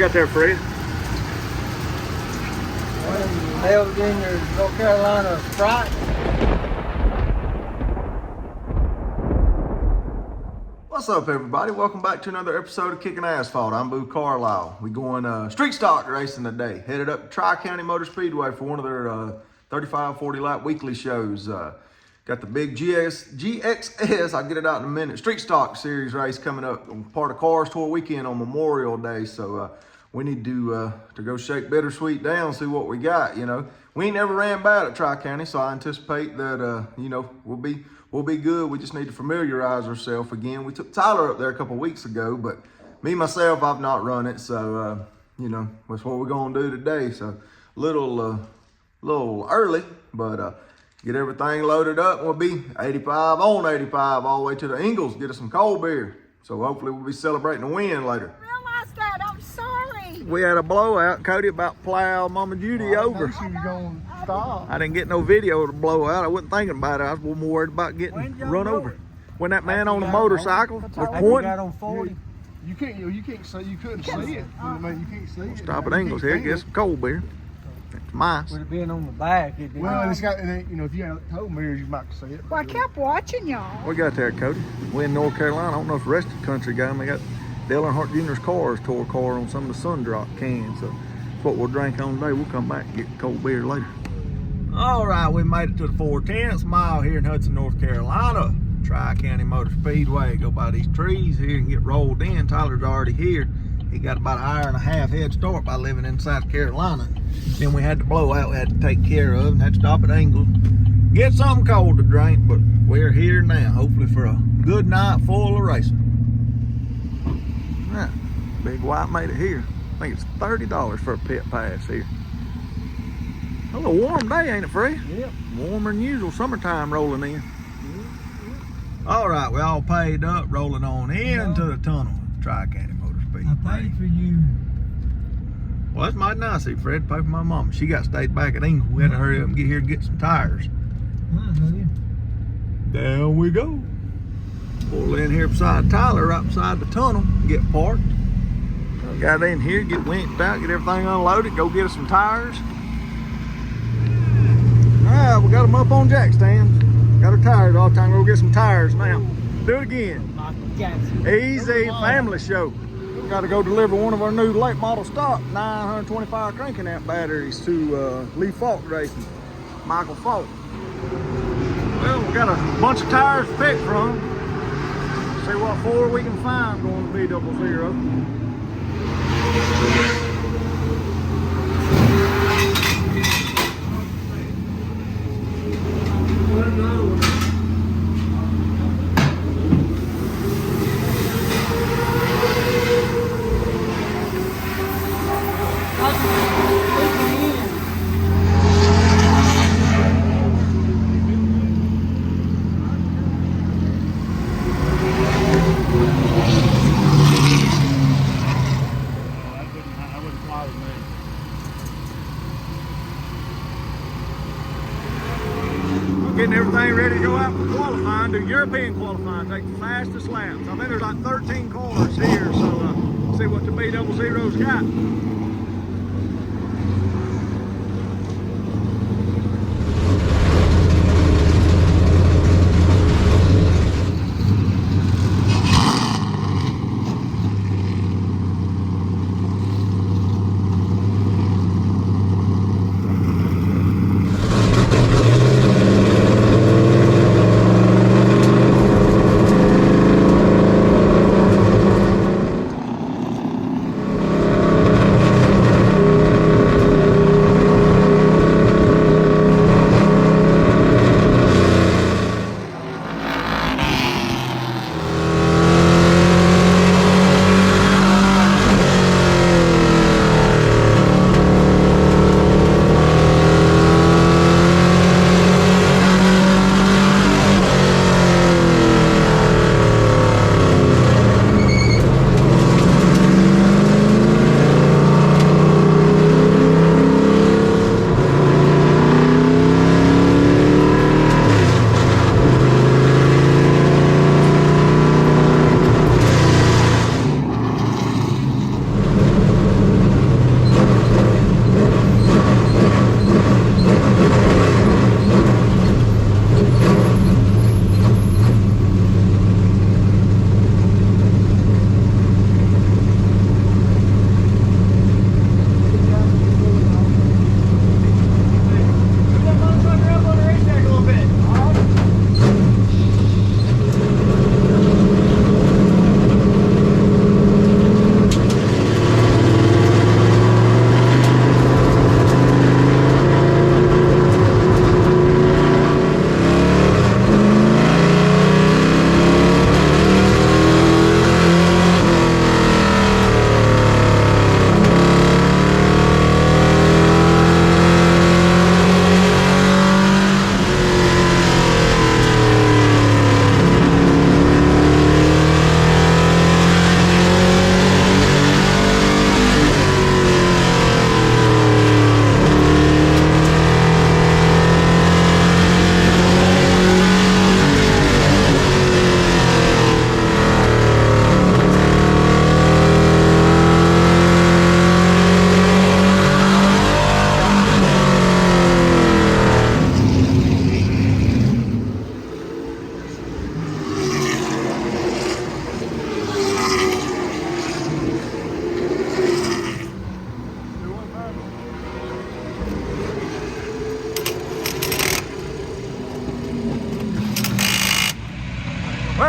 got there, Fred? Held in your North Carolina Sprite. What's up, everybody? Welcome back to another episode of Kicking Asphalt. I'm Boo Carlisle. We going street stock racing today. Headed up to Tri-County Motor Speedway for one of their 35, 40 lap weekly shows. Got the big GXS, I'll get it out in a minute, street stock series race coming up. Part of Cars Tour weekend on Memorial Day. So we need to go shake Bittersweet down, see what we got, you know. We ain't never ran bad at Tri-County, so I anticipate that, you know, we'll be good. We just need to familiarize ourselves again. We took Tyler up there a couple weeks ago, but me, myself, I've not run it. So, you know, that's what we're going to do today. So, a little early, but get everything loaded up. We'll be 85 on 85 all the way to the Ingles, get us some cold beer. So, hopefully, we'll be celebrating the win later. I'm sorry. We had a blowout. Cody about plowed Mama Judy over. She was going to stop. I didn't get no video of the blowout. I wasn't thinking about it. I was more worried about getting run over. When that man on the motorcycle was pointing. Got on 40. You can't see. You couldn't see it. You can't see it. Stop at Ingles here. Get some cold beer. It's mice. With it being on the back, it'd be. Well, it's got. You know, if you got cold mirrors, you might see it. Well, I kept watching y'all. We got there, Cody. We in North Carolina. I don't know if the rest of the country got them. They got Dale Earnhardt Jr.'s Cars Tour car on some of the Sundrop cans. So that's what we'll drink on today. We'll come back and get cold beer later. All right, we made it to the 4/10 mile here in Hudson, North Carolina. Tri-County Motor Speedway. Go by these trees here and get rolled in. Tyler's already here. He got about an hour and a half head start by living in South Carolina. Then we had the blowout we had to take care of and had to stop at Ingles. Get something cold to drink, but we're here now, hopefully for a good night full of racing. Right, Big White made it here. I think it's $30 for a pit pass here. A little warm day, ain't it, Fred? Yep. Warmer than usual, summertime rolling in. All right, we all paid up, rolling on into the tunnel. Tri-County Motor Speedway. I paid for you. Well, that's mighty nice of you, Fred. Pay for my mama. She got stayed back at Ingles. We had to hurry up and get here and get some tires. Down we go. Pull in here beside Tyler, right beside the tunnel, get parked. Got in here, get winked out, get everything unloaded, go get us some tires. All right, we got them up on jack stands. Got our tires all the time. We'll get some tires now. Do it again. Easy family show. Got to go deliver one of our new late model stock 925 cranking amp batteries to Lee Falk Racing, Michael Falk. Well, we got a bunch of tires to pick from. See what 4 we can find going to B00. Getting everything ready to go out for qualifying, do European qualifying, take the fastest laps. I think there's like 13 cars here, so see what the B00's got.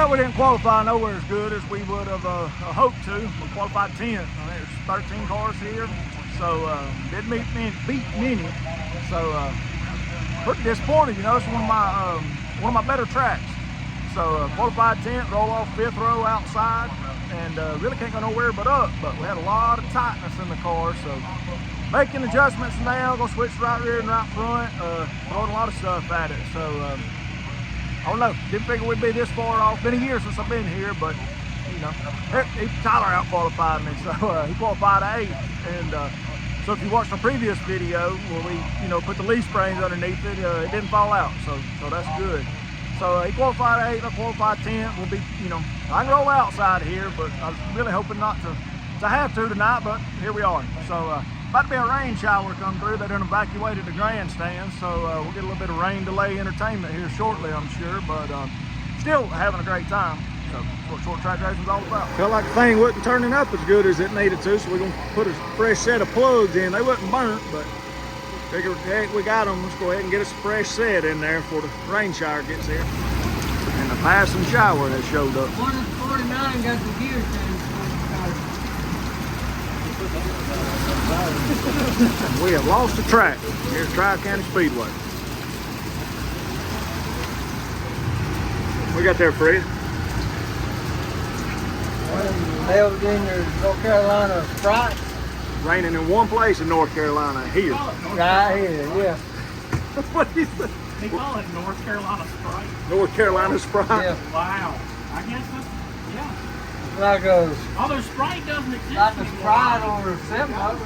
Well, we didn't qualify nowhere as good as we would have hoped to. We qualified 10th. There's 13 cars here, so didn't beat many. So pretty disappointed. You know, it's one of my better tracks. So qualified 10th, roll off 5th row outside, and really can't go nowhere but up. But we had a lot of tightness in the car, so making adjustments now. Gonna switch right rear and right front. Throwing a lot of stuff at it. So I don't know. Didn't figure we'd be this far off. Been a year since I've been here, but you know, Tyler out qualified me, so he qualified 8th. And so if you watched the previous video where we, put the leaf springs underneath it, it didn't fall out. So that's good. So he qualified 8th, I qualified 10th. We'll be, I can roll outside of here, but I was really hoping not to have to tonight, but here we are. So about to be a rain shower come through. They done evacuated the grandstand, so we'll get a little bit of rain delay entertainment here shortly, I'm sure, but still having a great time. So that's what short track racing is all about. Felt like the thing wasn't turning up as good as it needed to, so we're gonna put a fresh set of plugs in. They wasn't burnt, but figured, heck, we got them. Let's go ahead and get us a fresh set in there before the rain shower gets here. And the passing shower has showed up. 149 got the gear change. We have lost the track here at Tri-County Speedway. We got there, Fred. Nailed in your North Carolina Sprite. Raining in one place in North Carolina, here. Right here, yeah. What do you think? They call it North Carolina Sprite. North Carolina Sprite? Yeah. Wow. I guess that's, yeah. Like a, Although Sprite doesn't exist like a anymore. Sprite or a 7-Up.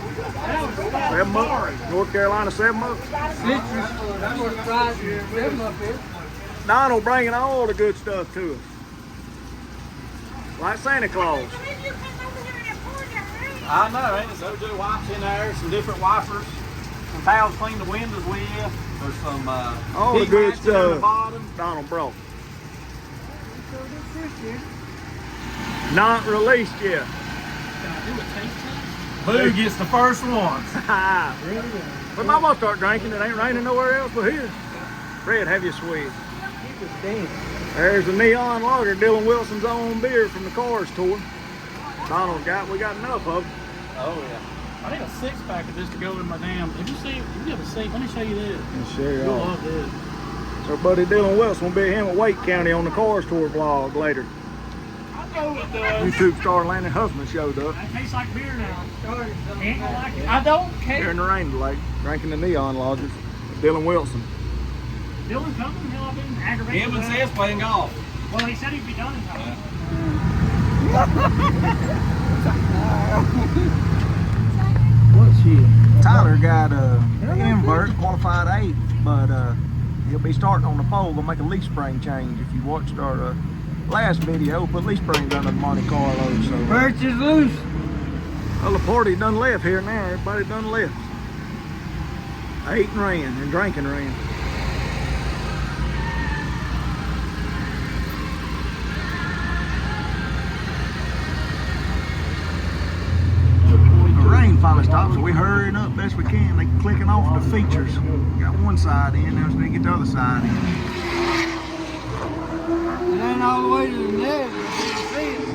Seven Up. North Carolina 7-Up. Citrus, that's what Sprite and 7-Up is. Donald bringing all the good stuff to us. Like Santa Claus. I know, ain't it? So do wipes in there, some different wipers, some towels to clean the windows with. There's some All the heat good mats in there at the stuff bottom. Donald brought. Not released yet. Can I do a taste test? Boo gets the first one. We might want to start drinking. It ain't raining nowhere else but here. Fred, have you sweet? There's the Neon Lager, Dylan Wilson's own beer from the Cars tour. Donald we got enough of them. Oh yeah. I need a 6-pack of this to go in my damn. Have you seen? You ever seen? Let me show you this. Sure You'll love this. So buddy Dylan Wilson will be him at Wake County on the Cars tour vlog later. I know it does. YouTube star Landon Huffman showed up. It tastes like beer now. Ain't gonna like it. I don't Here care. in the rain today, drinking the Neon Lagers. Dylan Wilson. Dylan coming? He'll have been aggravated. Kevin says playing golf. Well, he said he'd be done in time. What's she? Tyler got an invert, qualified 8th, but he'll be starting on the pole. Gonna make a leaf spring change. If you watched our last video, put leaf springs under the Monte Carlo. So Birch is loose. well, the party done left here now. Everybody done left. Ate and ran and drank and ran. Rain finally stopped, so we hurrying up best we can. They clicking off the features. Got one side in, now we get the other side in. It ain't all the way to the net. You can see it.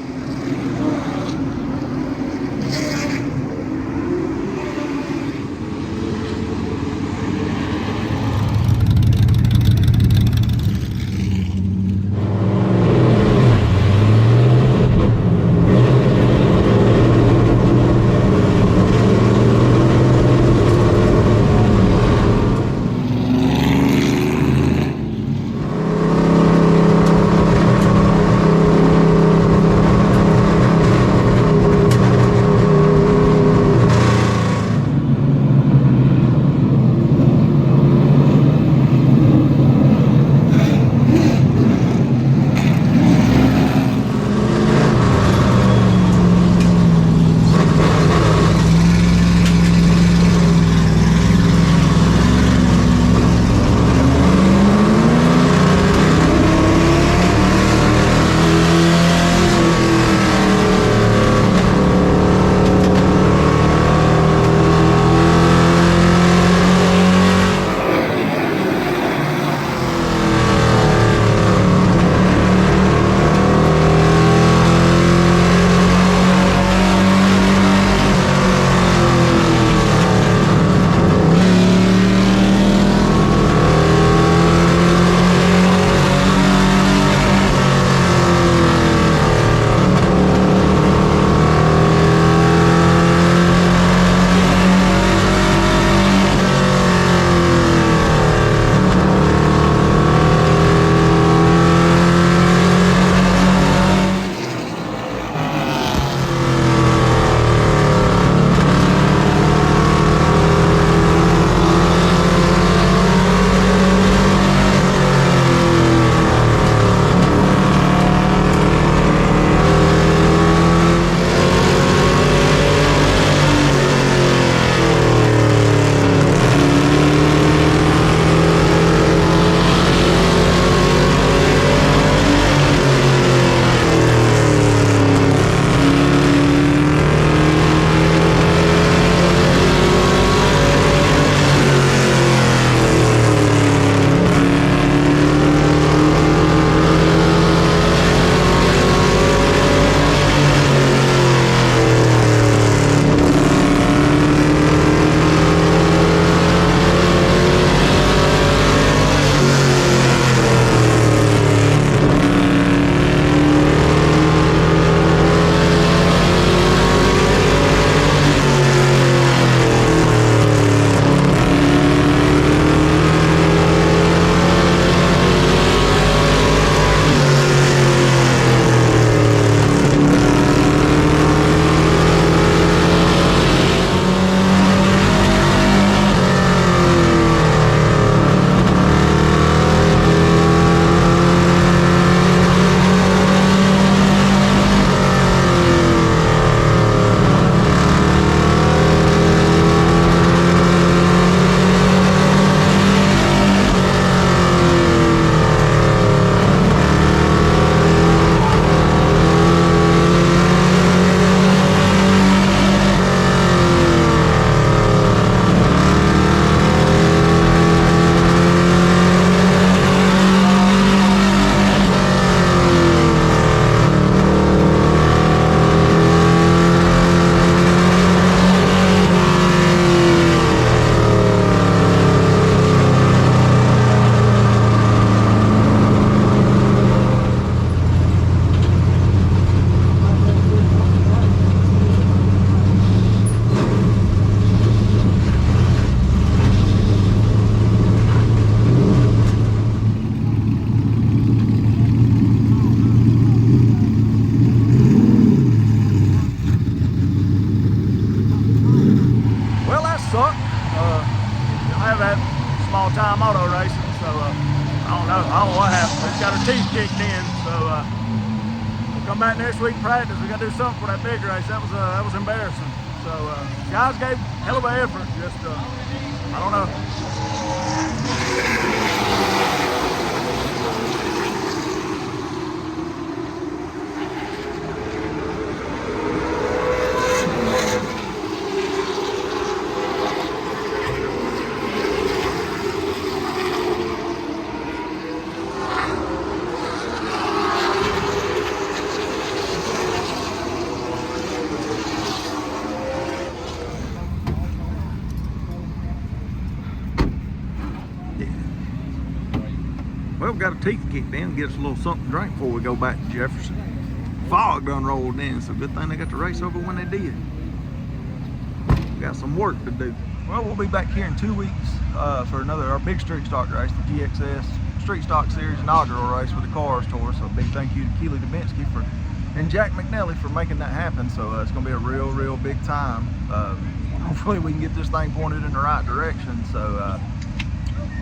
suck. Didn't have that small time auto racing, so I don't know what happened. We got our teeth kicked in, so we'll come back next week practice. We got to do something for that big race. That was embarrassing. So guys gave hell of an effort. Just I don't know. Well, we got our teeth kicked in, get us a little something to drink before we go back to Jefferson. Fog done rolled in, so good thing they got the race over when they did. We got some work to do. Well, we'll be back here in 2 weeks for our big street stock race, the GXS Street Stock Series inaugural race with the Cars Tour. So a big thank you to Keely Dubinsky and Jack McNally for making that happen. So it's going to be a real big time. Hopefully we can get this thing pointed in the right direction. So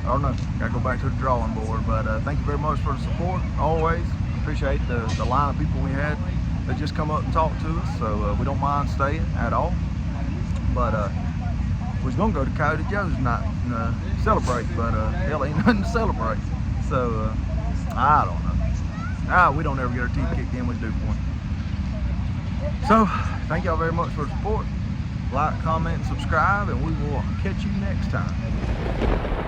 I don't know, gotta go back to the drawing board, but thank you very much for the support, always. Appreciate the line of people we had that just come up and talk to us, so we don't mind staying at all. But we was gonna go to Coyote Joe's tonight and celebrate, but hell, ain't nothing to celebrate. So I don't know. We don't ever get our teeth kicked in, we do point. So thank y'all very much for the support. Like, comment, and subscribe, and we will catch you next time.